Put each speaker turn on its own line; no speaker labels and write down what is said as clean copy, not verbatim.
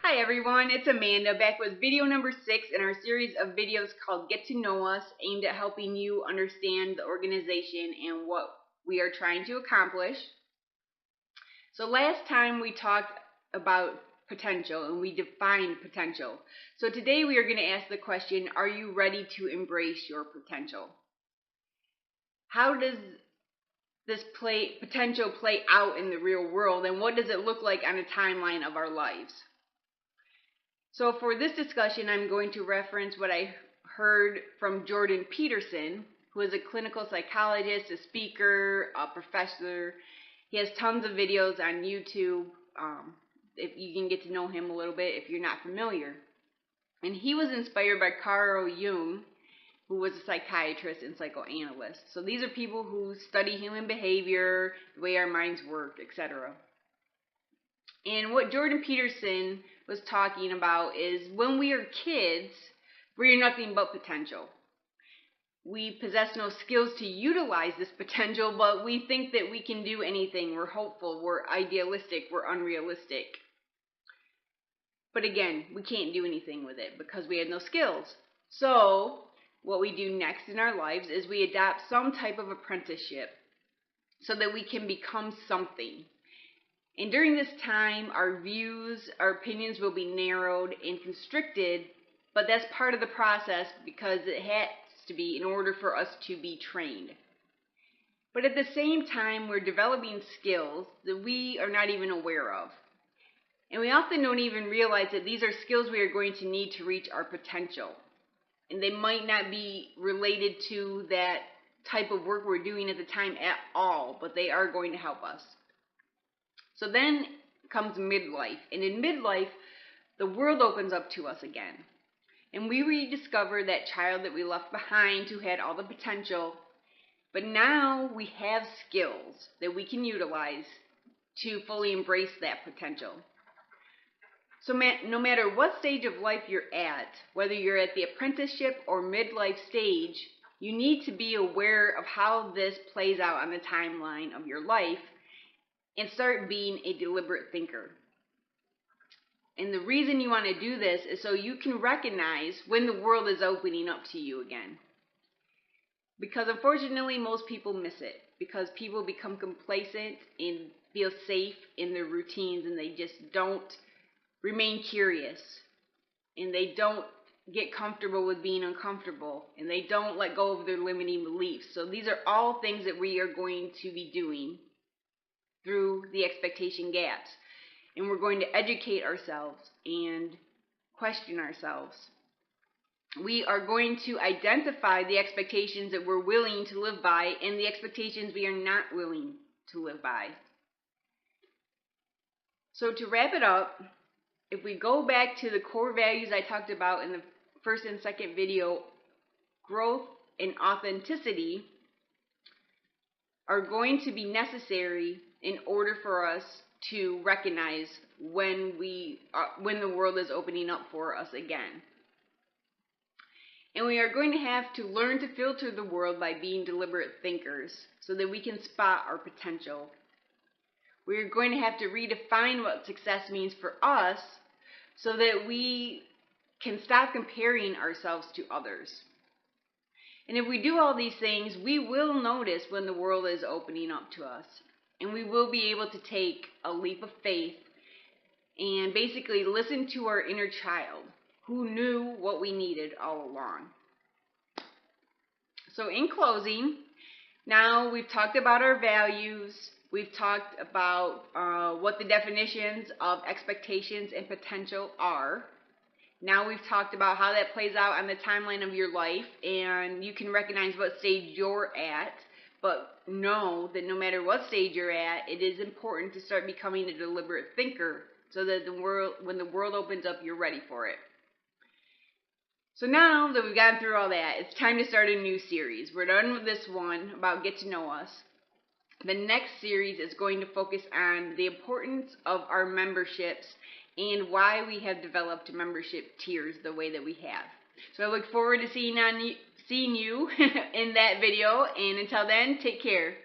Hi everyone, it's Amanda back with video number 6 in our series of videos called Get to Know Us, aimed at helping you understand the organization and what we are trying to accomplish. So last time we talked about potential and we defined potential. So today we are going to ask the question, are you ready to embrace your potential? How does this potential play out in the real world, and what does it look like on a timeline of our lives? So for this discussion, I'm going to reference what I heard from Jordan Peterson, who is a clinical psychologist, a speaker, a professor. He has tons of videos on YouTube. If you can get to know him a little bit if you're not familiar. And he was inspired by Carl Jung, who was a psychiatrist and psychoanalyst. So these are people who study human behavior, the way our minds work, etc. And what Jordan Peterson was talking about is when we are kids, we are nothing but potential. We possess no skills to utilize this potential, but we think that we can do anything. We're hopeful, we're idealistic, we're unrealistic. But again, we can't do anything with it because we have no skills. So what we do next in our lives is we adopt some type of apprenticeship so that we can become something. And during this time, our views, our opinions will be narrowed and constricted, but that's part of the process because it has to be in order for us to be trained. But at the same time, we're developing skills that we are not even aware of. And we often don't even realize that these are skills we are going to need to reach our potential. And they might not be related to that type of work we're doing at the time at all, but they are going to help us. So then comes midlife, and in midlife, the world opens up to us again. And we rediscover that child that we left behind who had all the potential, but now we have skills that we can utilize to fully embrace that potential. So no matter what stage of life you're at, whether you're at the apprenticeship or midlife stage, you need to be aware of how this plays out on the timeline of your life and start being a deliberate thinker. And the reason you want to do this is so you can recognize when the world is opening up to you again. Because unfortunately, most people miss it. Because people become complacent and feel safe in their routines, and they just don't remain curious. And they don't get comfortable with being uncomfortable. And they don't let go of their limiting beliefs. So these are all things that we are going to be doing through the expectation gaps. And we're going to educate ourselves and question ourselves. We are going to identify the expectations that we're willing to live by and the expectations we are not willing to live by. So to wrap it up, if we go back to the core values I talked about in the first and second video, growth and authenticity are going to be necessary in order for us to recognize when the world is opening up for us again. And we are going to have to learn to filter the world by being deliberate thinkers so that we can spot our potential. We are going to have to redefine what success means for us so that we can stop comparing ourselves to others. And if we do all these things, we will notice when the world is opening up to us. And we will be able to take a leap of faith and basically listen to our inner child who knew what we needed all along. So in closing, now we've talked about our values. We've talked about what the definitions of expectations and potential are. Now we've talked about how that plays out on the timeline of your life, and you can recognize what stage you're at. But know that no matter what stage you're at, it is important to start becoming a deliberate thinker so that when the world opens up, you're ready for it. So now that we've gotten through all that, it's time to start a new series. We're done with this one about Get to Know Us. The next series is going to focus on the importance of our memberships and why we have developed membership tiers the way that we have. So I look forward to seeing you in that video, and until then, take care.